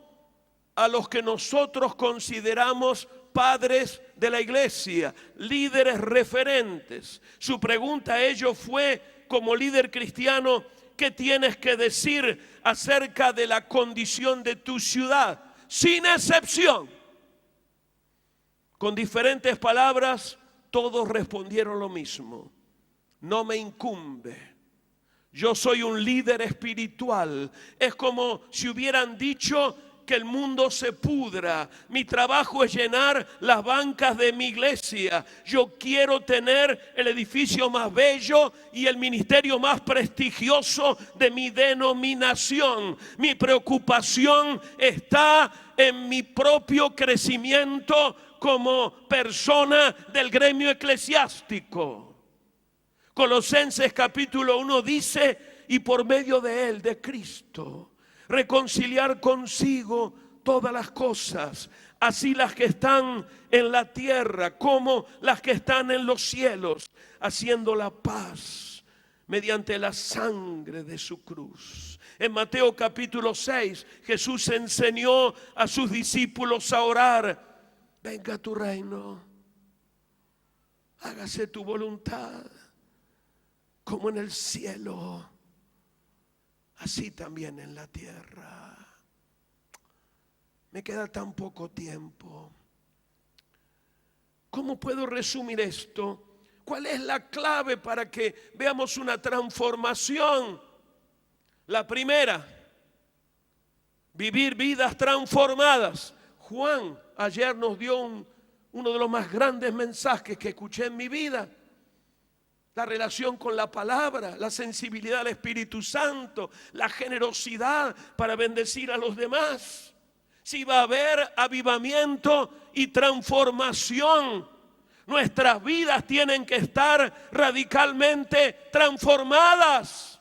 a los que nosotros consideramos padres de la iglesia, líderes referentes. Su pregunta a ellos fue: como líder cristiano, ¿qué tienes que decir acerca de la condición de tu ciudad? Sin excepción, con diferentes palabras, todos respondieron lo mismo: no me incumbe. Yo soy un líder espiritual. Es como si hubieran dicho que el mundo se pudra. Mi trabajo es llenar las bancas de mi iglesia. Yo quiero tener el edificio más bello y el ministerio más prestigioso de mi denominación. Mi preocupación está en mi propio crecimiento como persona del gremio eclesiástico. Colosenses capítulo 1 dice: y por medio de él, de Cristo, reconciliar consigo todas las cosas, así las que están en la tierra como las que están en los cielos, haciendo la paz mediante la sangre de su cruz. En Mateo capítulo 6, Jesús enseñó a sus discípulos a orar: venga tu reino, hágase tu voluntad, como en el cielo, así también en la tierra. Me queda tan poco tiempo. ¿Cómo puedo resumir esto? ¿Cuál es la clave para que veamos una transformación? La primera, vivir vidas transformadas. Juan ayer nos dio uno de los más grandes mensajes que escuché en mi vida. La relación con la palabra, la sensibilidad al Espíritu Santo, la generosidad para bendecir a los demás. Si va a haber avivamiento y transformación, nuestras vidas tienen que estar radicalmente transformadas.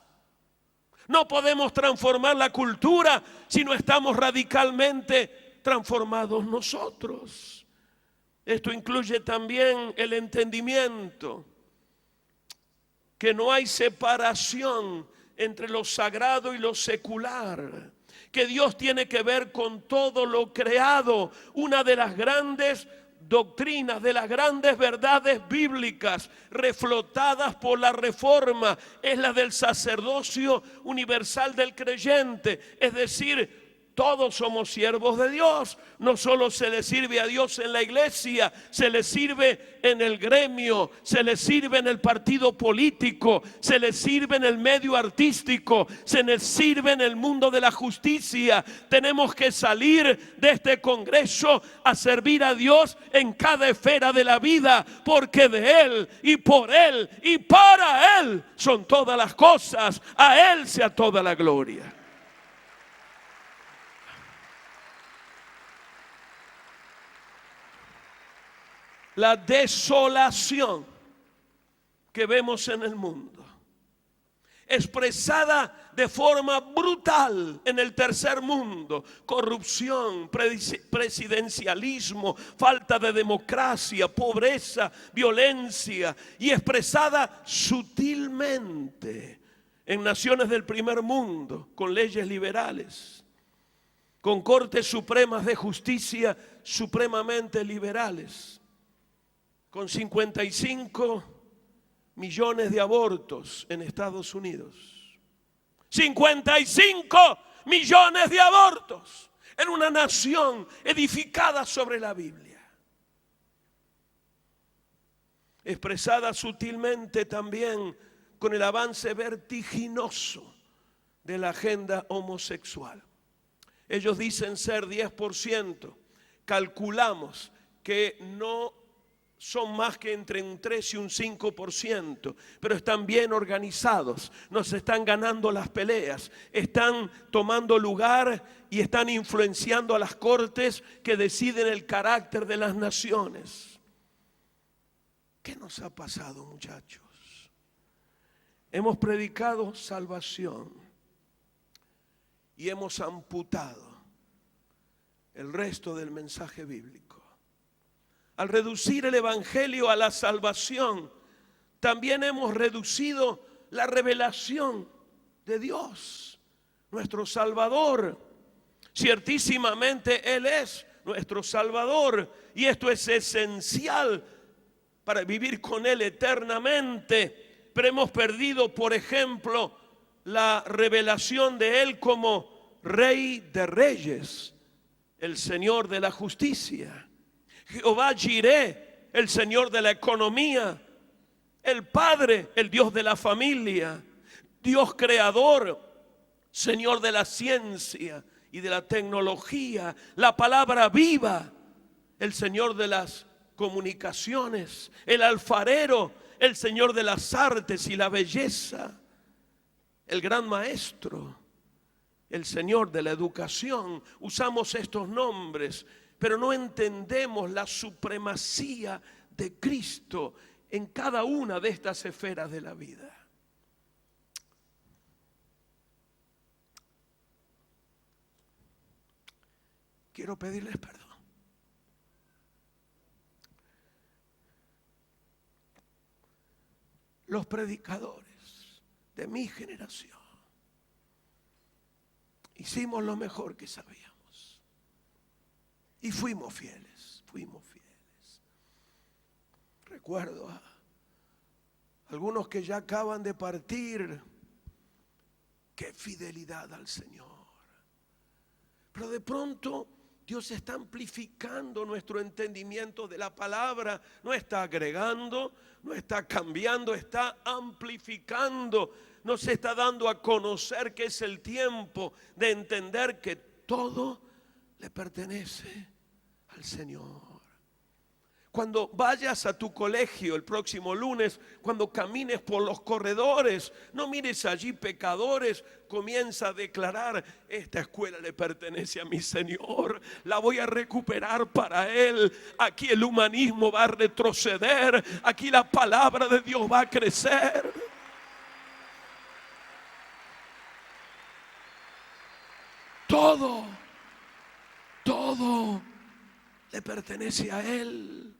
No podemos transformar la cultura si no estamos radicalmente transformados nosotros. Esto incluye también el entendimiento que no hay separación entre lo sagrado y lo secular, que Dios tiene que ver con todo lo creado. Una de las grandes doctrinas, de las grandes verdades bíblicas reflotadas por la Reforma, es la del sacerdocio universal del creyente. Es decir, todos somos siervos de Dios. No solo se le sirve a Dios en la iglesia, se le sirve en el gremio, se le sirve en el partido político, se le sirve en el medio artístico, se le sirve en el mundo de la justicia. Tenemos que salir de este congreso a servir a Dios en cada esfera de la vida, porque de Él y por Él y para Él son todas las cosas. A Él sea toda la gloria. La desolación que vemos en el mundo, expresada de forma brutal en el tercer mundo: corrupción, presidencialismo, falta de democracia, pobreza, violencia, y expresada sutilmente en naciones del primer mundo, con leyes liberales, con cortes supremas de justicia supremamente liberales, con 55 millones de abortos en Estados Unidos. 55 millones de abortos en una nación edificada sobre la Biblia. Expresada sutilmente también con el avance vertiginoso de la agenda homosexual. Ellos dicen ser 10%, calculamos que no son más que entre un 3 y un 5%, pero están bien organizados, nos están ganando las peleas, están tomando lugar y están influenciando a las cortes que deciden el carácter de las naciones. ¿Qué nos ha pasado, muchachos? Hemos predicado salvación y hemos amputado el resto del mensaje bíblico. Al reducir el evangelio a la salvación, también hemos reducido la revelación de Dios, nuestro Salvador. Ciertísimamente Él es nuestro Salvador y esto es esencial para vivir con Él eternamente. Pero hemos perdido, por ejemplo, la revelación de Él como Rey de Reyes, el Señor de la justicia. Jehová Jireh, el Señor de la economía, el Padre, el Dios de la familia, Dios creador, Señor de la ciencia y de la tecnología, la palabra viva, el Señor de las comunicaciones, el alfarero, el Señor de las artes y la belleza, el gran maestro, el Señor de la educación. Usamos estos nombres, pero no entendemos la supremacía de Cristo en cada una de estas esferas de la vida. Quiero pedirles perdón. Los predicadores de mi generación hicimos lo mejor que sabíamos. Y fuimos fieles, Recuerdo a algunos que ya acaban de partir. Qué fidelidad al Señor. Pero de pronto Dios está amplificando nuestro entendimiento de la palabra. No está agregando, no está cambiando, está amplificando. Nos está dando a conocer que es el tiempo de entender que todo le pertenece al Señor. Cuando vayas a tu colegio el próximo lunes, cuando camines por los corredores, no mires allí pecadores, comienza a declarar: esta escuela le pertenece a mi Señor, la voy a recuperar para Él. Aquí el humanismo va a retroceder, aquí la palabra de Dios va a crecer. Todo le pertenece a Él.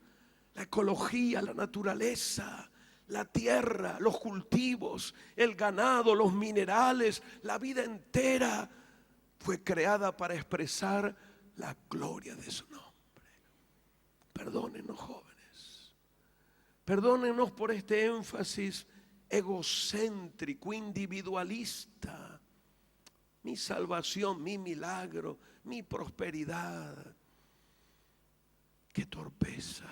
La ecología, la naturaleza, la tierra, los cultivos, el ganado, los minerales, la vida entera fue creada para expresar la gloria de su nombre. Perdónenos, jóvenes. Perdónenos por este énfasis egocéntrico, individualista. Mi salvación, mi milagro, mi prosperidad. ¡Qué torpeza!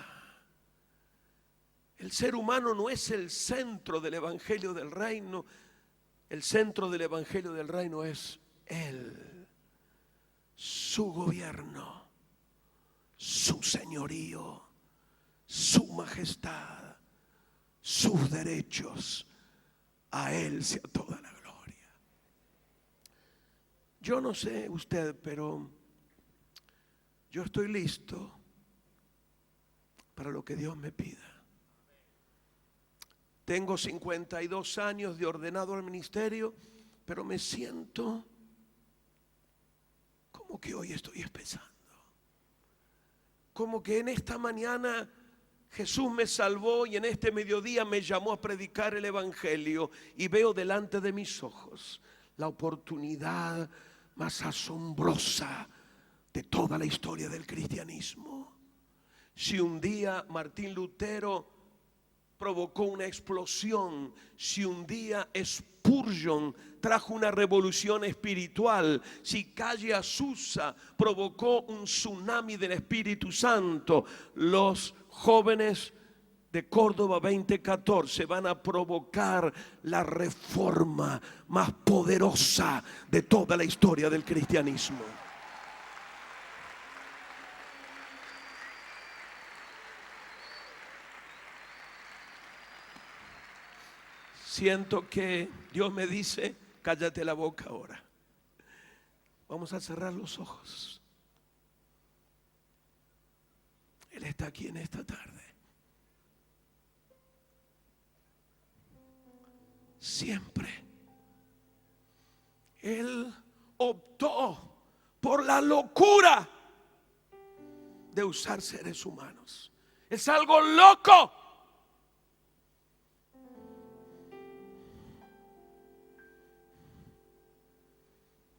El ser humano no es el centro del evangelio del reino. El centro del evangelio del reino es Él, su gobierno, su señorío, su majestad, sus derechos. A Él sea toda la gloria. Yo no sé usted, pero yo estoy listo para lo que Dios me pida. Tengo 52 años de ordenado al ministerio, pero me siento como que hoy estoy empezando. Como que en esta mañana Jesús me salvó y en este mediodía me llamó a predicar el evangelio, y veo delante de mis ojos la oportunidad más asombrosa de toda la historia del cristianismo. Si un día Martín Lutero provocó una explosión, si un día Spurgeon trajo una revolución espiritual, si Calle Azusa provocó un tsunami del Espíritu Santo, los jóvenes de Córdoba 2014 van a provocar la reforma más poderosa de toda la historia del cristianismo. Siento que Dios me dice, cállate la boca ahora. Vamos a cerrar los ojos. Él está aquí en esta tarde. Siempre Él optó por la locura de usar seres humanos. Es algo loco.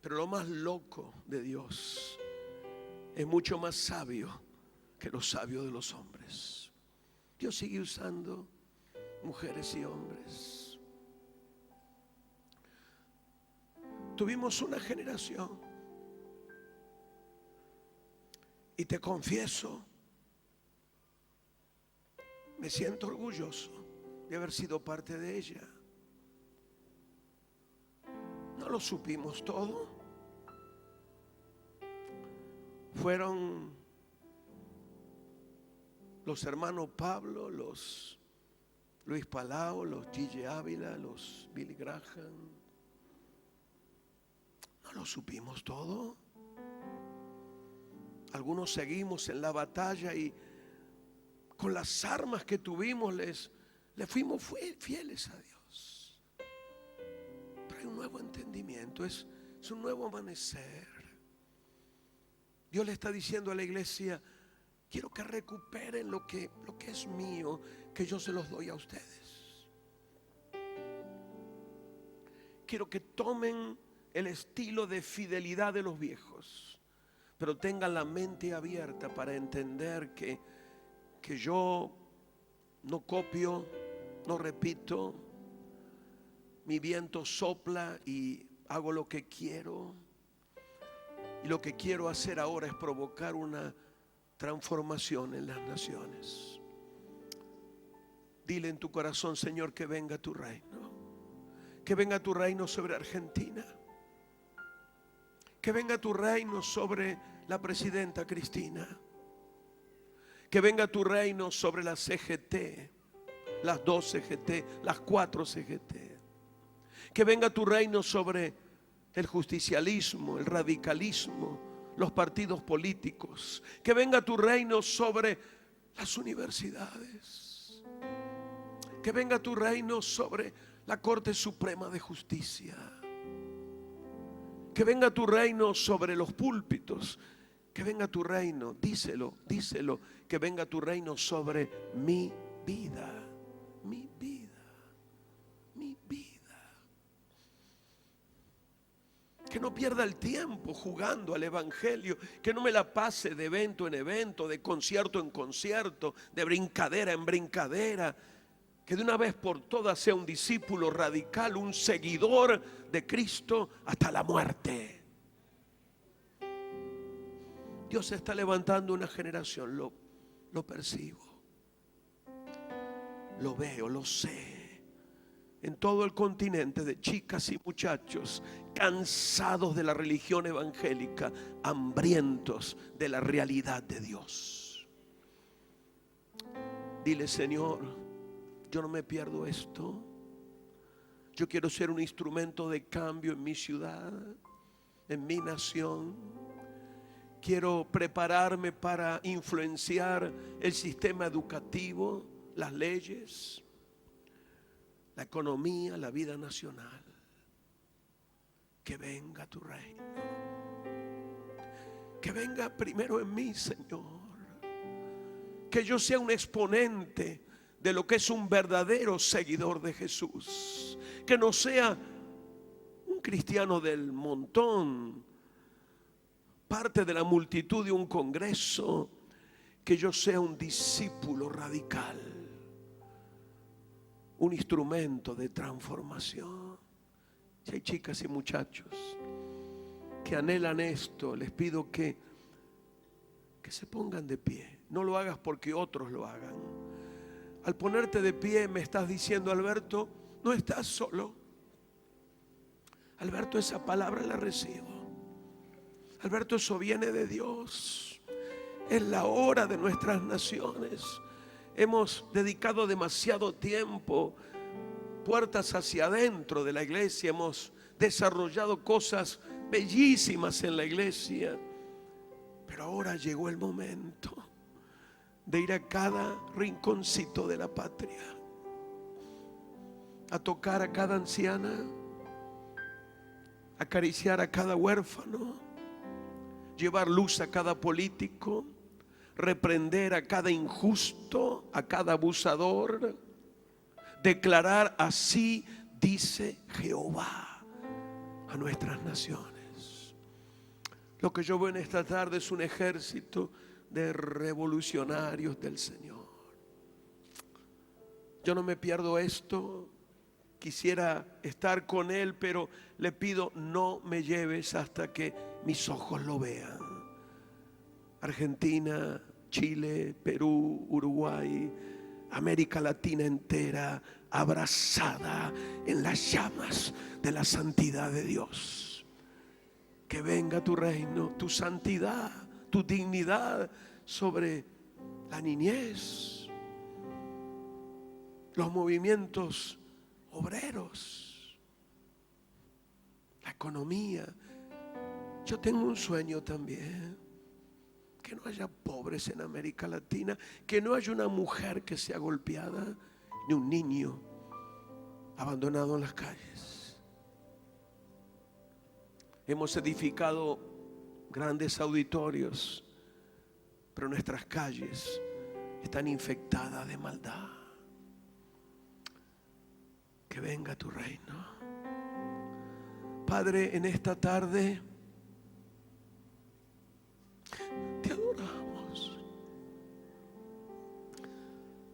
Pero lo más loco de Dios es mucho más sabio que los sabios de los hombres. Dios sigue usando mujeres y hombres. Tuvimos una generación, y te confieso, me siento orgulloso de haber sido parte de ella. No lo supimos todo. Fueron los hermanos Pablo, los Luis Palau, los Gigi Ávila, los Billy Graham. No lo supimos todo. Algunos seguimos en la batalla y con las armas que tuvimos le fuimos fieles a Dios. Pero hay un nuevo entendimiento, es un nuevo amanecer. Dios le está diciendo a la iglesia: quiero que recuperen lo que es mío, que yo se los doy a ustedes. Quiero que tomen el estilo de fidelidad de los viejos, pero tengan la mente abierta para entender que yo no copio, no repito. Mi viento sopla y hago lo que quiero. Y lo que quiero hacer ahora es provocar una transformación en las naciones. Dile en tu corazón: Señor, que venga tu reino. Que venga tu reino sobre Argentina. Que venga tu reino sobre la presidenta Cristina. Que venga tu reino sobre la CGT, las 2 CGT, las 4 CGT. Que venga tu reino sobre el justicialismo, el radicalismo, los partidos políticos. Que venga tu reino sobre las universidades. Que venga tu reino sobre la Corte Suprema de Justicia. Que venga tu reino sobre los púlpitos. Que venga tu reino, díselo, que venga tu reino sobre mi vida. Mi vida. Mi vida. Que no pierda el tiempo jugando al evangelio, que no me la pase de evento en evento, de concierto en concierto, de brincadera en brincadera. Que de una vez por todas sea un discípulo radical, un seguidor de Cristo hasta la muerte. Dios está levantando una generación, lo percibo, lo veo, lo sé. En todo el continente, de chicas y muchachos cansados de la religión evangélica, hambrientos de la realidad de Dios. Dile: Señor, yo no me pierdo esto. Yo quiero ser un instrumento de cambio en mi ciudad, en mi nación. Quiero prepararme para influenciar el sistema educativo, las leyes, la economía, la vida nacional. Que venga tu reino. Que venga primero en mí, Señor. Que yo sea un exponente de lo que es un verdadero seguidor de Jesús. Que no sea un cristiano del montón, parte de la multitud de un congreso. Que yo sea un discípulo radical. un instrumento de transformación. Si hay chicas y muchachos que anhelan esto, les pido que se pongan de pie. No lo hagas porque otros lo hagan. Al ponerte de pie me estás diciendo: Alberto, no estás solo. Alberto, esa palabra la recibo. Alberto, eso viene de Dios. Es la hora de nuestras naciones. Hemos dedicado demasiado tiempo puertas hacia adentro de la iglesia. Hemos desarrollado cosas bellísimas en la iglesia. Pero ahora llegó el momento de ir a cada rinconcito de la patria, a tocar a cada anciana, acariciar a cada huérfano, llevar luz a cada político, reprender a cada injusto, a cada abusador, declarar: así dice Jehová a nuestras naciones. Lo que yo veo en esta tarde es un ejército de revolucionarios del Señor. Yo no me pierdo esto. Quisiera estar con Él, pero le pido: no me lleves hasta que mis ojos lo vean. Argentina, Chile, Perú, Uruguay, América Latina entera, abrazada en las llamas de la santidad de Dios. Que venga tu reino, tu santidad, tu dignidad sobre la niñez, los movimientos obreros, la economía. Yo tengo un sueño también: que no haya pobres en América Latina, que no haya una mujer que sea golpeada, ni un niño abandonado en las calles. Hemos edificado grandes auditorios, pero nuestras calles están infectadas de maldad. Que venga tu reino. Padre, en esta tarde te adoramos.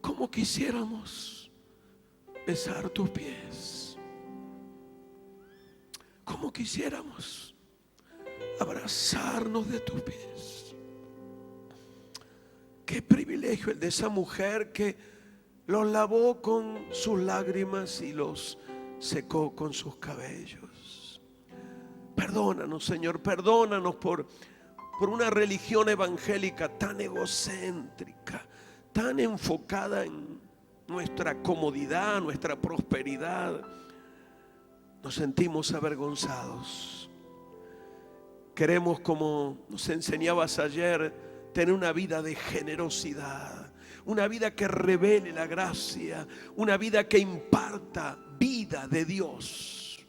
Como quisiéramos besar tus pies, como quisiéramos abrazarnos de tus pies. Qué privilegio el de esa mujer que los lavó con sus lágrimas y los secó con sus cabellos. Perdónanos, Señor, perdónanos por una religión evangélica tan egocéntrica, tan enfocada en nuestra comodidad, nuestra prosperidad. Nos sentimos avergonzados. Queremos, como nos enseñabas ayer, tener una vida de generosidad, una vida que revele la gracia, una vida que imparta vida de Dios.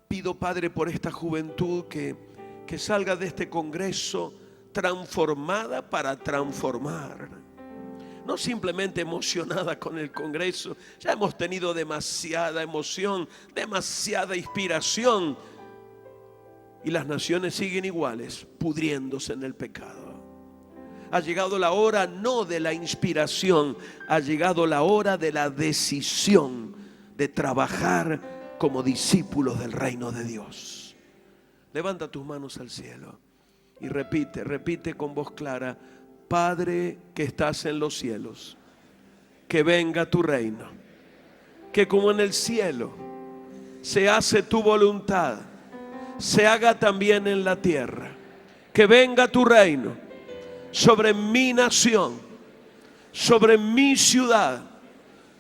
Pido, Padre, por esta juventud que salga de este congreso transformada para transformar. No simplemente emocionada con el congreso. Ya hemos tenido demasiada emoción, demasiada inspiración, y las naciones siguen iguales, pudriéndose en el pecado. Ha llegado la hora no de la inspiración, ha llegado la hora de la decisión de trabajar como discípulos del reino de Dios. Levanta tus manos al cielo y repite con voz clara: Padre que estás en los cielos, que venga tu reino, que como en el cielo se hace tu voluntad, se haga también en la tierra. Que venga tu reino sobre mi nación, sobre mi ciudad.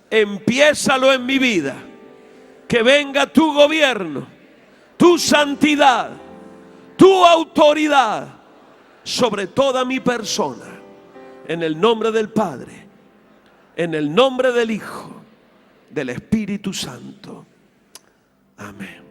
Empiézalo en mi vida. Que venga tu gobierno, tu santidad, tu autoridad sobre toda mi persona. En el nombre del Padre, en el nombre del Hijo, del Espíritu Santo. Amén.